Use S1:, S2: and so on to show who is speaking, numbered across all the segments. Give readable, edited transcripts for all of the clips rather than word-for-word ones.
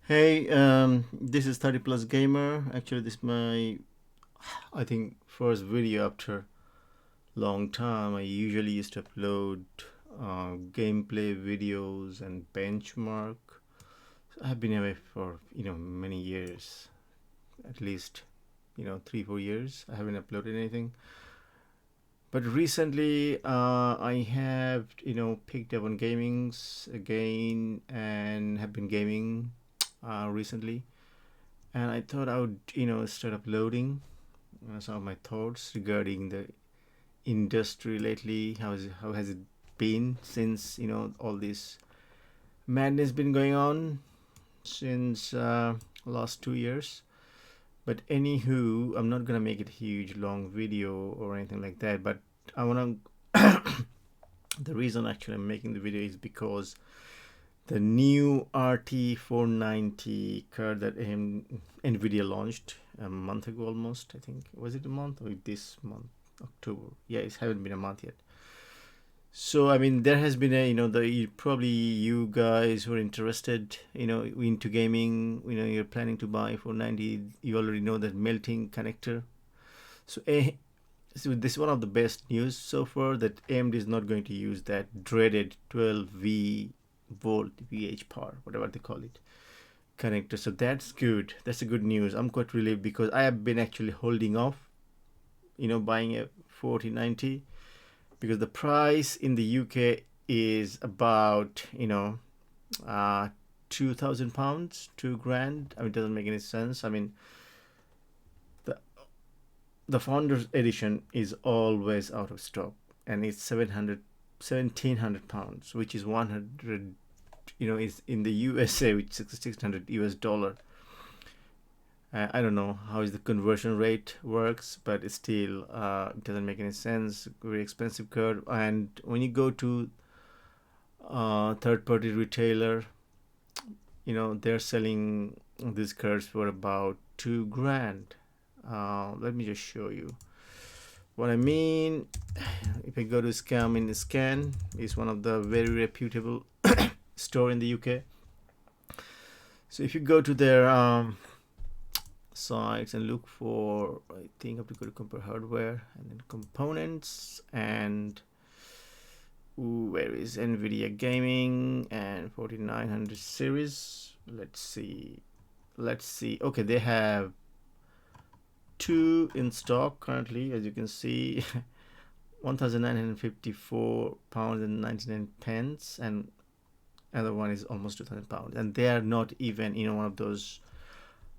S1: Hey, this is 30 Plus Gamer. Actually, this is my, I think, first video after long time. I usually used to upload gameplay videos and benchmark. So I've been away for, many years, at least, 3, 4 years. I haven't uploaded anything. But recently, I have, picked up on gamings again and have been gaming recently. And I thought I would, start uploading some of my thoughts regarding the industry lately. How has it been since all this madness been going on since last 2 years? But anywho, I'm not gonna make it a huge long video or anything like that. But I wanna. The reason actually I'm making the video is because the new RT490 card that Nvidia launched a month ago almost. I think, was it a month or this month, October? Yeah, it haven't been a month yet. So I mean, there has been a probably you guys who are interested into gaming, you're planning to buy 490. You already know that melting connector. So so this is one of the best news so far, that AMD is not going to use that dreaded 12V volt VH power, whatever they call it, connector. So that's good. That's a good news. I'm quite relieved because I have been actually holding off, buying a 4090, because the price in the UK is about uh, £2,000, 2 grand. I mean, it doesn't make any sense. I mean, the the founders edition is always out of stock, and it's 1,700 pounds, which is 100, is in the USA, which is $600. I don't know how is the conversion rate works, but it still it doesn't make any sense. Very expensive card. And when you go to third-party retailer, they're selling these cards for about 2 grand. Let me just show you what I mean. If I go to Scan is one of the very reputable store in the UK. So if you go to their sites and look for, I think I have to go to compare hardware and then components, and where is Nvidia gaming and 4900 series. Let's see. Okay, they have two in stock currently, as you can see. 1,954 pounds and 99 pence, and other one is almost 2,000 pounds, and they are not even one of those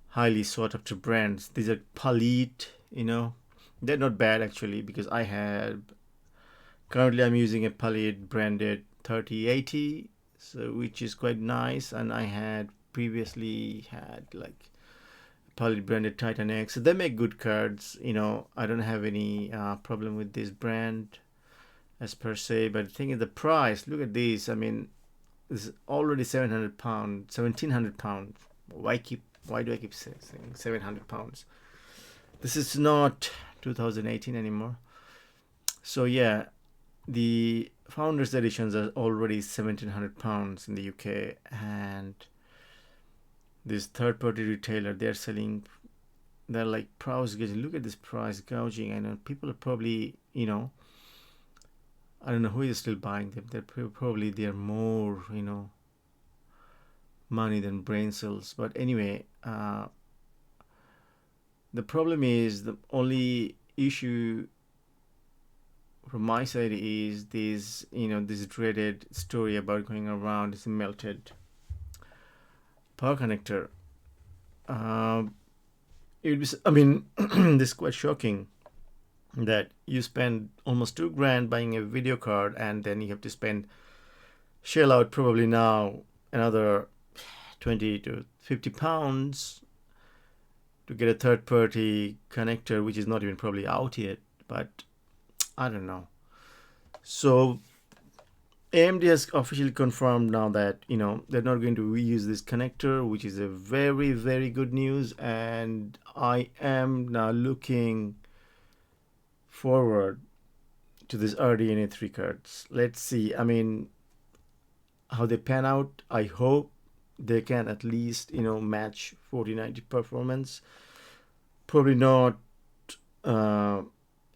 S1: highly sought after brands. These are Palit. They're not bad actually, because currently I'm using a Palit branded 3080, so which is quite nice, and I had previously had like Palit branded Titan X. So they make good cards. I don't have any problem with this brand as per se, but the thing is the price. Look at this. I mean, this is already 700 pounds, 1,700 pounds. Why do I keep saying 700 pounds? This is not 2018 anymore. So yeah, the founders editions are already 1,700 pounds in the UK, and this third-party retailer, they're like price gouging. Look at this price gouging. I know people are probably I don't know who is still buying them. They're more money than brain cells. But anyway, the problem is, the only issue from my side is this dreaded story about going around this melted power connector. It would be, I mean, this is quite shocking that you spend almost 2 grand buying a video card, and then you have to shell out probably now another 20 to 50 pounds to get a third party connector, which is not even probably out yet. But I don't know. So AMD has officially confirmed now that they're not going to reuse this connector, which is a very, very good news, and I am now looking forward to this RDNA 3 cards. Let's see. I mean, how they pan out. I hope they can at least, match 4090 performance. Probably not uh,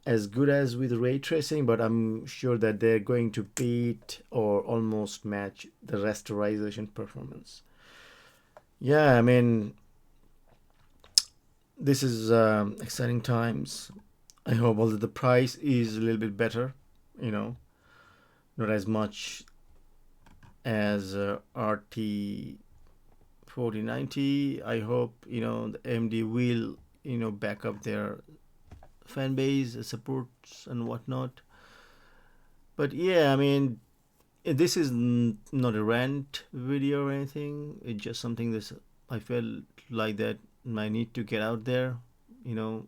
S1: as good as with ray tracing, but I'm sure that they're going to beat or almost match the rasterization performance. Yeah, I mean, this is exciting times. I hope, although the price is a little bit better, you know, not as much as RT 4090. I hope, the AMD will, back up their fan base, supports and whatnot. But yeah, I mean, this is not a rant video or anything. It's just something that I felt like that I need to get out there. You know,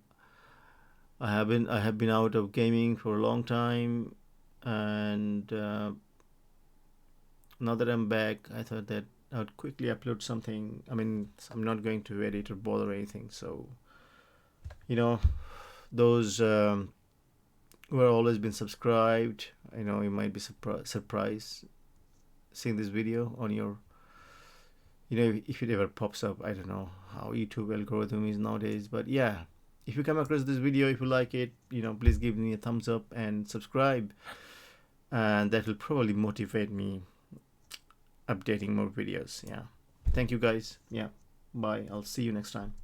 S1: I have been out of gaming for a long time, and now that I'm back, I thought that I would quickly upload something. I mean, I'm not going to edit or bother anything. So, you know, those who have always been subscribed, you might be surprised seeing this video on your, if it ever pops up. I don't know how YouTube algorithm is nowadays, but yeah, if you come across this video, if you like it, please give me a thumbs up and subscribe, and that will probably motivate me updating more videos. Yeah, thank you guys. Yeah, bye, I'll see you next time.